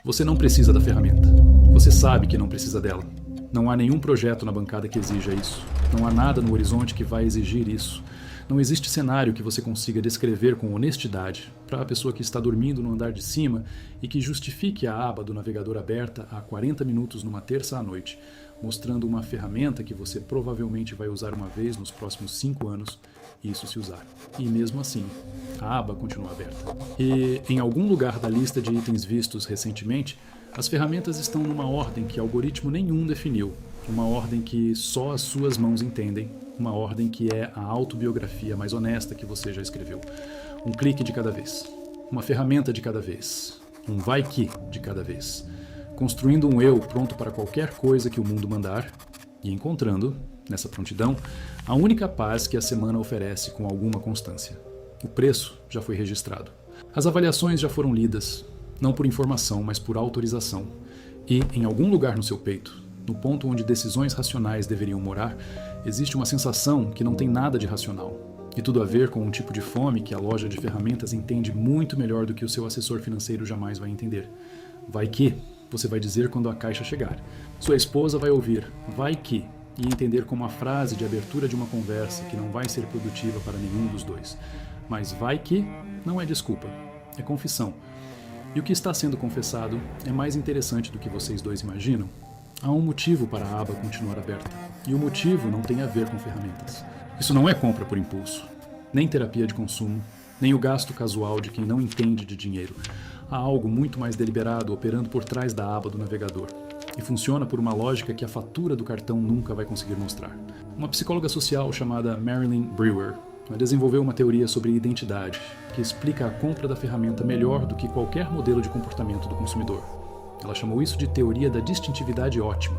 Você não precisa da ferramenta. Você sabe que não precisa dela. Não há nenhum projeto na bancada que exija isso. Não há nada no horizonte que vai exigir isso. Não existe cenário que você consiga descrever com honestidade para a pessoa que está dormindo no andar de cima e que justifique a aba do navegador aberta há 40 minutos numa terça à noite, mostrando uma ferramenta que você provavelmente vai usar uma vez nos próximos 5 anos, isso se usar. E mesmo assim, a aba continua aberta. E em algum lugar da lista de itens vistos recentemente, as ferramentas estão numa ordem que algoritmo nenhum definiu, uma ordem que só as suas mãos entendem, uma ordem que é a autobiografia mais honesta que você já escreveu. Um clique de cada vez, uma ferramenta de cada vez, um vai que de cada vez, construindo um eu pronto para qualquer coisa que o mundo mandar e encontrando, nessa prontidão, a única paz que a semana oferece com alguma constância. O preço já foi registrado. As avaliações já foram lidas, não por informação, mas por autorização. E, em algum lugar no seu peito, no ponto onde decisões racionais deveriam morar, existe uma sensação que não tem nada de racional. E tudo a ver com um tipo de fome que a loja de ferramentas entende muito melhor do que o seu assessor financeiro jamais vai entender. Vai que, você vai dizer quando a caixa chegar. Sua esposa vai ouvir, vai que, e entender como a frase de abertura de uma conversa que não vai ser produtiva para nenhum dos dois. Mas vai que não é desculpa, é confissão. E o que está sendo confessado é mais interessante do que vocês dois imaginam. Há um motivo para a aba continuar aberta, e o motivo não tem a ver com ferramentas. Isso não é compra por impulso, nem terapia de consumo, nem o gasto casual de quem não entende de dinheiro. Há algo muito mais deliberado operando por trás da aba do navegador, e funciona por uma lógica que a fatura do cartão nunca vai conseguir mostrar. Uma psicóloga social chamada Marilyn Brewer desenvolveu uma teoria sobre identidade, que explica a compra da ferramenta melhor do que qualquer modelo de comportamento do consumidor. Ela chamou isso de teoria da distintividade ótima.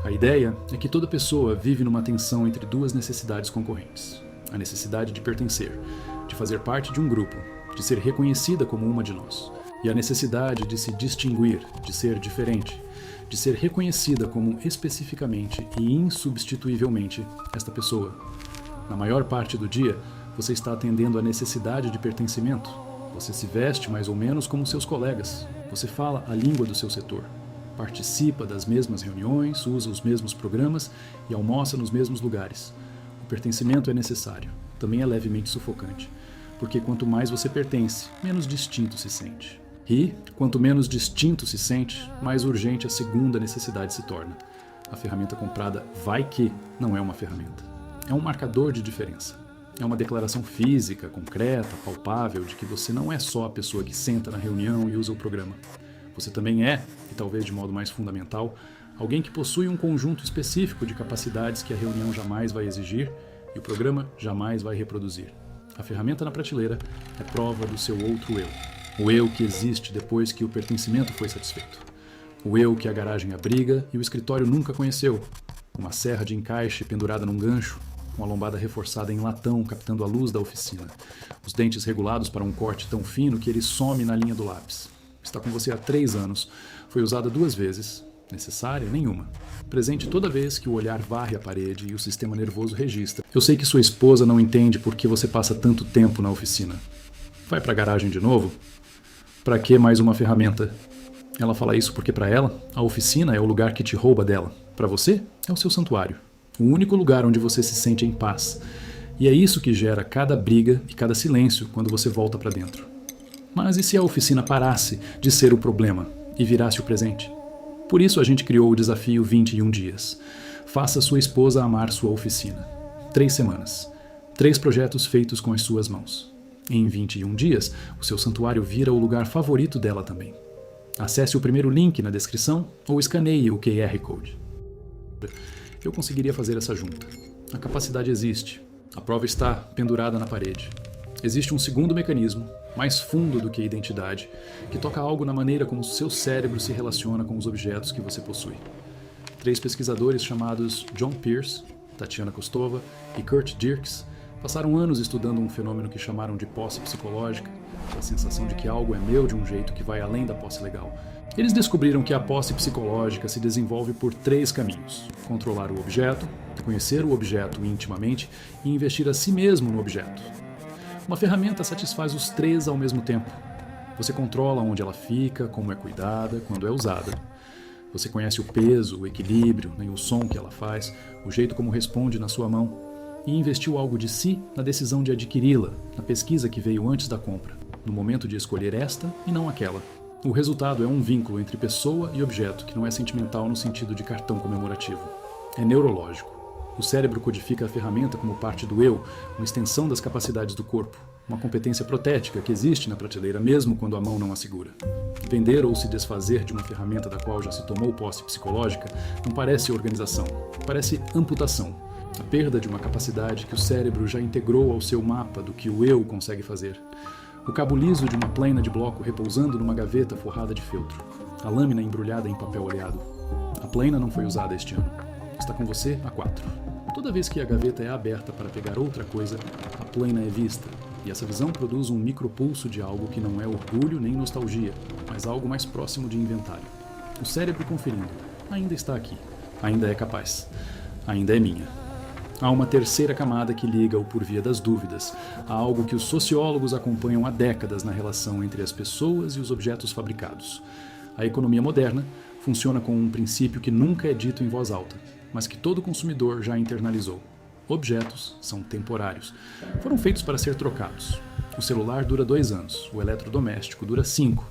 A ideia é que toda pessoa vive numa tensão entre duas necessidades concorrentes. A necessidade de pertencer, de fazer parte de um grupo, de ser reconhecida como uma de nós. E a necessidade de se distinguir, de ser diferente, de ser reconhecida como especificamente e insubstituivelmente esta pessoa. Na maior parte do dia, você está atendendo à necessidade de pertencimento. Você se veste mais ou menos como seus colegas. Você fala a língua do seu setor. Participa das mesmas reuniões, usa os mesmos programas e almoça nos mesmos lugares. O pertencimento é necessário. Também é levemente sufocante. Porque quanto mais você pertence, menos distinto se sente. E, quanto menos distinto se sente, mais urgente a segunda necessidade se torna. A ferramenta comprada vai que não é uma ferramenta. É um marcador de diferença. É uma declaração física, concreta, palpável de que você não é só a pessoa que senta na reunião e usa o programa. Você também é, e talvez de modo mais fundamental, alguém que possui um conjunto específico de capacidades que a reunião jamais vai exigir e o programa jamais vai reproduzir. A ferramenta na prateleira é prova do seu outro eu. O eu que existe depois que o pertencimento foi satisfeito. O eu que a garagem abriga e o escritório nunca conheceu. Uma serra de encaixe pendurada num gancho, com a lombada reforçada em latão captando a luz da oficina. Os dentes regulados para um corte tão fino que ele some na linha do lápis. Está com você há 3 anos. Foi usada 2 vezes. Necessária? Nenhuma. Presente toda vez que o olhar varre a parede e o sistema nervoso registra. Eu sei que sua esposa não entende por que você passa tanto tempo na oficina. Vai para a garagem de novo? Para que mais uma ferramenta? Ela fala isso porque para ela, a oficina é o lugar que te rouba dela. Para você, é o seu santuário. O único lugar onde você se sente em paz. E é isso que gera cada briga e cada silêncio quando você volta para dentro. Mas e se a oficina parasse de ser o problema e virasse o presente? Por isso a gente criou o desafio 21 dias. Faça sua esposa amar sua oficina. 3 semanas. 3 projetos feitos com as suas mãos. Em 21 dias, o seu santuário vira o lugar favorito dela também. Acesse o primeiro link na descrição ou escaneie o QR Code. Eu conseguiria fazer essa junta. A capacidade existe. A prova está pendurada na parede. Existe um segundo mecanismo, mais fundo do que a identidade, que toca algo na maneira como o seu cérebro se relaciona com os objetos que você possui. 3 pesquisadores chamados John Pierce, Tatiana Kostova e Kurt Dirks passaram anos estudando um fenômeno que chamaram de posse psicológica, a sensação de que algo é meu de um jeito que vai além da posse legal. Eles descobriram que a posse psicológica se desenvolve por 3 caminhos: controlar o objeto, conhecer o objeto intimamente e investir a si mesmo no objeto. Uma ferramenta satisfaz os 3 ao mesmo tempo. Você controla onde ela fica, como é cuidada, quando é usada. Você conhece o peso, o equilíbrio, o som que ela faz, o jeito como responde na sua mão, e investiu algo de si na decisão de adquiri-la, na pesquisa que veio antes da compra, no momento de escolher esta e não aquela. O resultado é um vínculo entre pessoa e objeto que não é sentimental no sentido de cartão comemorativo. É neurológico. O cérebro codifica a ferramenta como parte do eu, uma extensão das capacidades do corpo, uma competência protética que existe na prateleira mesmo quando a mão não a segura. Vender ou se desfazer de uma ferramenta da qual já se tomou posse psicológica não parece organização, parece amputação. A perda de uma capacidade que o cérebro já integrou ao seu mapa do que o eu consegue fazer. O cabo liso de uma plana de bloco repousando numa gaveta forrada de feltro. A lâmina embrulhada em papel oleado. A plana não foi usada este ano. Está com você há 4. Toda vez que a gaveta é aberta para pegar outra coisa, a plana é vista. E essa visão produz um micropulso de algo que não é orgulho nem nostalgia, mas algo mais próximo de inventário. O cérebro conferindo. Ainda está aqui. Ainda é capaz. Ainda é minha. Há uma terceira camada que liga o por via das dúvidas, a algo que os sociólogos acompanham há décadas na relação entre as pessoas e os objetos fabricados. A economia moderna funciona com um princípio que nunca é dito em voz alta, mas que todo consumidor já internalizou. Objetos são temporários. Foram feitos para ser trocados. O celular dura 2 anos, o eletrodoméstico dura 5.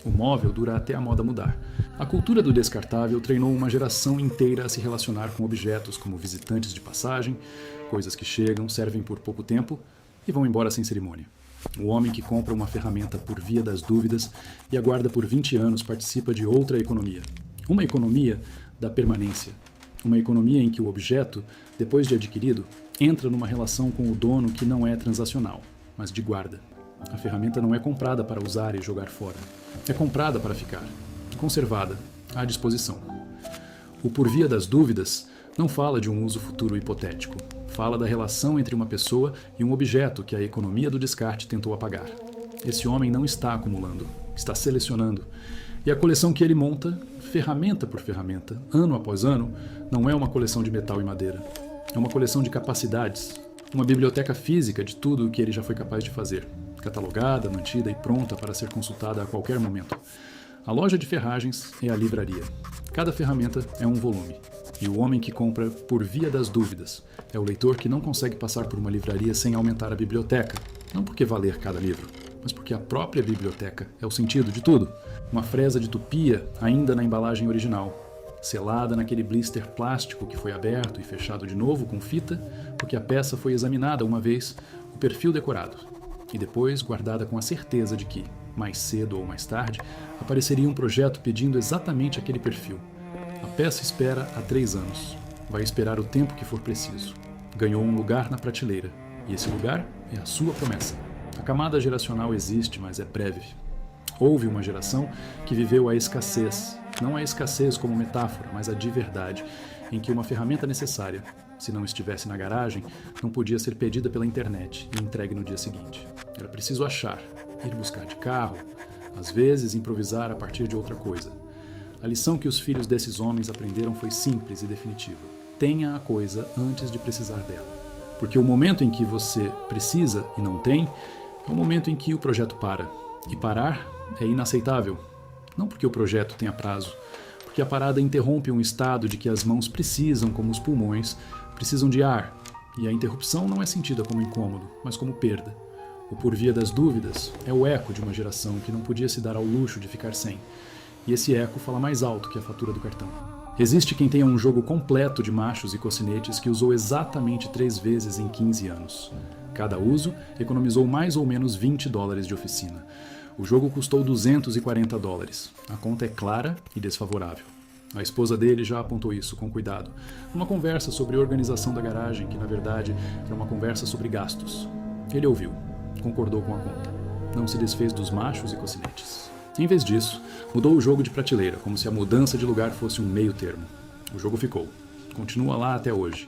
O móvel dura até a moda mudar. A cultura do descartável treinou uma geração inteira a se relacionar com objetos como visitantes de passagem, coisas que chegam, servem por pouco tempo e vão embora sem cerimônia. O homem que compra uma ferramenta por via das dúvidas e aguarda por 20 anos participa de outra economia. Uma economia da permanência. Uma economia em que o objeto, depois de adquirido, entra numa relação com o dono que não é transacional, mas de guarda. A ferramenta não é comprada para usar e jogar fora. É comprada para ficar, conservada, à disposição. O por via das dúvidas não fala de um uso futuro hipotético. Fala da relação entre uma pessoa e um objeto que a economia do descarte tentou apagar. Esse homem não está acumulando, está selecionando. E a coleção que ele monta, ferramenta por ferramenta, ano após ano, não é uma coleção de metal e madeira. É uma coleção de capacidades, uma biblioteca física de tudo o que ele já foi capaz de fazer, catalogada, mantida e pronta para ser consultada a qualquer momento. A loja de ferragens é a livraria. Cada ferramenta é um volume. E o homem que compra por via das dúvidas é o leitor que não consegue passar por uma livraria sem aumentar a biblioteca, não porque vá ler cada livro, mas porque a própria biblioteca é o sentido de tudo. Uma fresa de tupia ainda na embalagem original, selada naquele blister plástico que foi aberto e fechado de novo com fita, porque a peça foi examinada uma vez, o perfil decorado, e depois guardada com a certeza de que, mais cedo ou mais tarde, apareceria um projeto pedindo exatamente aquele perfil. A peça espera há 3 anos. Vai esperar o tempo que for preciso. Ganhou um lugar na prateleira, e esse lugar é a sua promessa. A camada geracional existe, mas é breve. Houve uma geração que viveu a escassez, não a escassez como metáfora, mas a de verdade, em que uma ferramenta necessária, se não estivesse na garagem, não podia ser pedida pela internet e entregue no dia seguinte. Era preciso achar, ir buscar de carro, às vezes improvisar a partir de outra coisa. A lição que os filhos desses homens aprenderam foi simples e definitiva. Tenha a coisa antes de precisar dela. Porque o momento em que você precisa e não tem, é o momento em que o projeto para. E parar é inaceitável. Não porque o projeto tenha prazo, porque a parada interrompe um estado de que as mãos precisam, como os pulmões, precisam de ar. E a interrupção não é sentida como incômodo, mas como perda. O por via das dúvidas é o eco de uma geração que não podia se dar ao luxo de ficar sem. E esse eco fala mais alto que a fatura do cartão. Existe quem tenha um jogo completo de machos e cocinetes que usou exatamente 3 vezes em 15 anos. Cada uso economizou mais ou menos $20 de oficina. O jogo custou $240. A conta é clara e desfavorável. A esposa dele já apontou isso com cuidado, numa conversa sobre organização da garagem, que na verdade era uma conversa sobre gastos. Ele ouviu, concordou com a conta. Não se desfez dos machos e cocinetes. Em vez disso, mudou o jogo de prateleira, como se a mudança de lugar fosse um meio termo. O jogo ficou. Continua lá até hoje.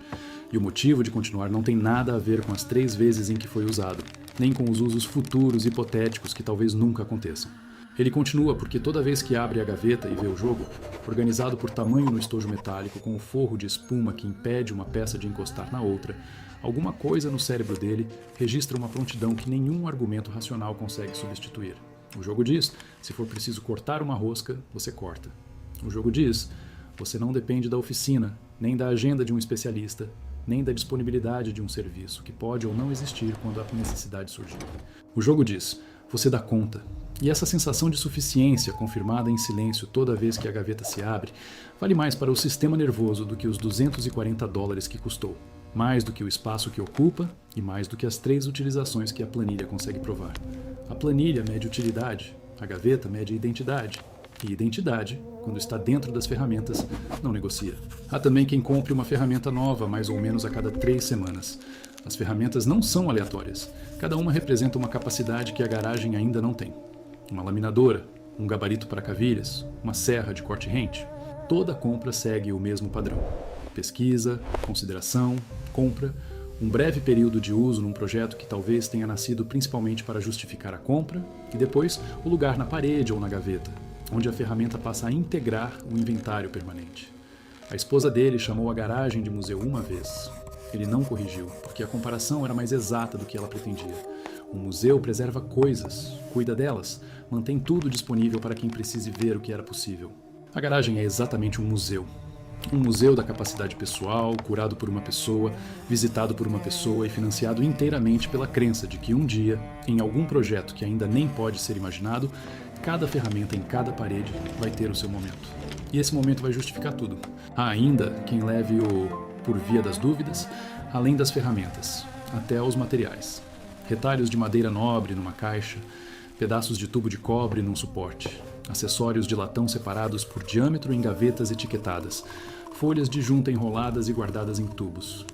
E o motivo de continuar não tem nada a ver com as 3 vezes em que foi usado, nem com os usos futuros hipotéticos que talvez nunca aconteçam. Ele continua porque toda vez que abre a gaveta e vê o jogo, organizado por tamanho no estojo metálico com o forro de espuma que impede uma peça de encostar na outra, alguma coisa no cérebro dele registra uma prontidão que nenhum argumento racional consegue substituir. O jogo diz, se for preciso cortar uma rosca, você corta. O jogo diz, você não depende da oficina, nem da agenda de um especialista, nem da disponibilidade de um serviço, que pode ou não existir quando a necessidade surgir. O jogo diz, você dá conta. E essa sensação de suficiência, confirmada em silêncio toda vez que a gaveta se abre, vale mais para o sistema nervoso do que os $240 que custou. Mais do que o espaço que ocupa e mais do que as 3 utilizações que a planilha consegue provar. A planilha mede utilidade, a gaveta mede identidade. E identidade, quando está dentro das ferramentas, não negocia. Há também quem compre uma ferramenta nova mais ou menos a cada 3 semanas. As ferramentas não são aleatórias. Cada uma representa uma capacidade que a garagem ainda não tem. Uma laminadora, um gabarito para cavilhas, uma serra de corte rente. Toda compra segue o mesmo padrão. Pesquisa, consideração, compra, um breve período de uso num projeto que talvez tenha nascido principalmente para justificar a compra, e depois o lugar na parede ou na gaveta, onde a ferramenta passa a integrar o inventário permanente. A esposa dele chamou a garagem de museu uma vez. Ele não corrigiu, porque a comparação era mais exata do que ela pretendia. Um museu preserva coisas, cuida delas, mantém tudo disponível para quem precise ver o que era possível. A garagem é exatamente um museu. Um museu da capacidade pessoal, curado por uma pessoa, visitado por uma pessoa e financiado inteiramente pela crença de que um dia, em algum projeto que ainda nem pode ser imaginado, cada ferramenta em cada parede vai ter o seu momento. E esse momento vai justificar tudo. Há ainda quem leve o por via das dúvidas, além das ferramentas, até aos materiais. Retalhos de madeira nobre numa caixa, pedaços de tubo de cobre num suporte, acessórios de latão separados por diâmetro em gavetas etiquetadas, folhas de junta enroladas e guardadas em tubos.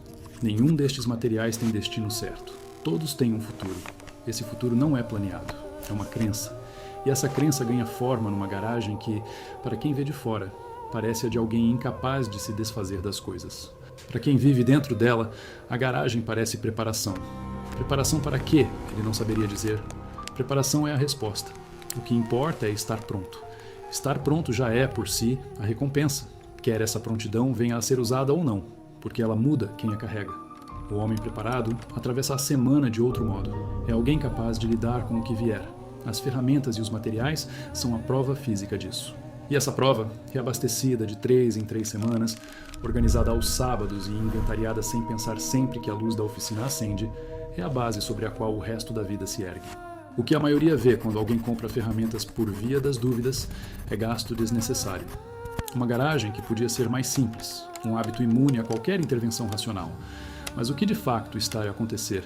Nenhum destes materiais tem destino certo. Todos têm um futuro. Esse futuro não é planeado, é uma crença. E essa crença ganha forma numa garagem que, para quem vê de fora, parece a de alguém incapaz de se desfazer das coisas. Para quem vive dentro dela, a garagem parece preparação. Preparação para quê? Ele não saberia dizer. Preparação é a resposta. O que importa é estar pronto. Estar pronto já é, por si, a recompensa. Quer essa prontidão venha a ser usada ou não, porque ela muda quem a carrega. O homem preparado atravessa a semana de outro modo. É alguém capaz de lidar com o que vier. As ferramentas e os materiais são a prova física disso. E essa prova, reabastecida de 3 em 3 semanas, organizada aos sábados e inventariada sem pensar sempre que a luz da oficina acende, é a base sobre a qual o resto da vida se ergue. O que a maioria vê quando alguém compra ferramentas por via das dúvidas é gasto desnecessário. Uma garagem que podia ser mais simples, um hábito imune a qualquer intervenção racional. Mas o que de facto está a acontecer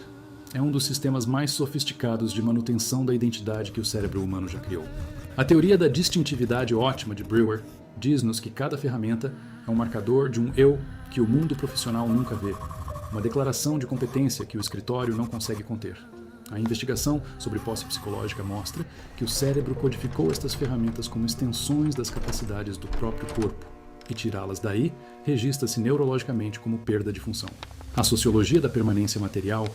é um dos sistemas mais sofisticados de manutenção da identidade que o cérebro humano já criou. A teoria da distintividade ótima de Brewer diz-nos que cada ferramenta é um marcador de um eu que o mundo profissional nunca vê, uma declaração de competência que o escritório não consegue conter. A investigação sobre posse psicológica mostra que o cérebro codificou estas ferramentas como extensões das capacidades do próprio corpo, e tirá-las daí registra-se neurologicamente como perda de função. A sociologia da permanência material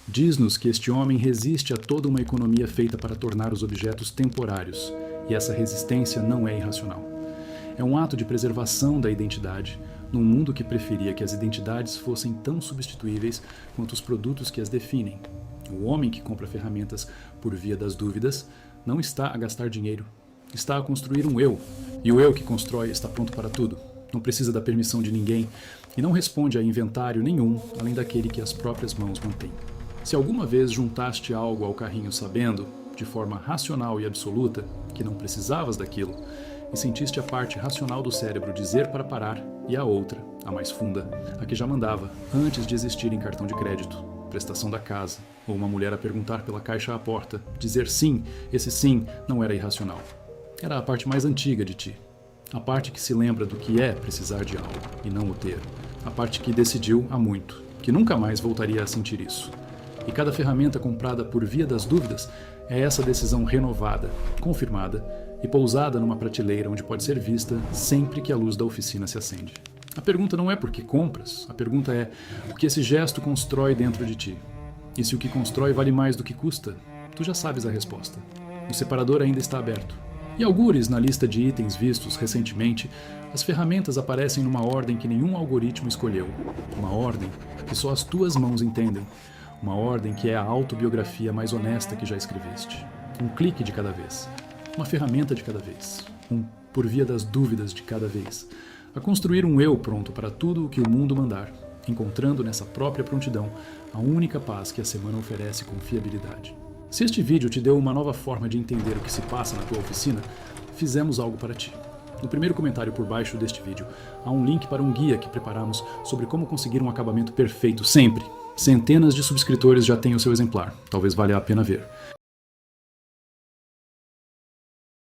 diz-nos que este homem resiste a toda uma economia feita para tornar os objetos temporários, e essa resistência não é irracional. É um ato de preservação da identidade, num mundo que preferia que as identidades fossem tão substituíveis quanto os produtos que as definem. O homem que compra ferramentas por via das dúvidas não está a gastar dinheiro, está a construir um eu, e o eu que constrói está pronto para tudo, não precisa da permissão de ninguém e não responde a inventário nenhum além daquele que as próprias mãos mantêm. Se alguma vez juntaste algo ao carrinho sabendo, de forma racional e absoluta, que não precisavas daquilo, e sentiste a parte racional do cérebro dizer para parar, e a outra, a mais funda, a que já mandava, antes de existir em cartão de crédito, prestação da casa, ou uma mulher a perguntar pela caixa à porta, dizer sim, esse sim não era irracional. Era a parte mais antiga de ti. A parte que se lembra do que é precisar de algo, e não o ter. A parte que decidiu há muito, que nunca mais voltaria a sentir isso. E cada ferramenta comprada por via das dúvidas é essa decisão renovada, confirmada e pousada numa prateleira onde pode ser vista sempre que a luz da oficina se acende. A pergunta não é por que compras, a pergunta é o que esse gesto constrói dentro de ti. E se o que constrói vale mais do que custa, tu já sabes a resposta. O separador ainda está aberto. E algures na lista de itens vistos recentemente, as ferramentas aparecem numa ordem que nenhum algoritmo escolheu. Uma ordem que só as tuas mãos entendem. Uma ordem que é a autobiografia mais honesta que já escreveste. Um clique de cada vez. Uma ferramenta de cada vez. Um por via das dúvidas de cada vez. A construir um eu pronto para tudo o que o mundo mandar, encontrando nessa própria prontidão a única paz que a semana oferece com fiabilidade. Se este vídeo te deu uma nova forma de entender o que se passa na tua oficina, fizemos algo para ti. No primeiro comentário por baixo deste vídeo, há um link para um guia que preparamos sobre como conseguir um acabamento perfeito sempre. Centenas de subscritores já têm o seu exemplar, talvez valha a pena ver.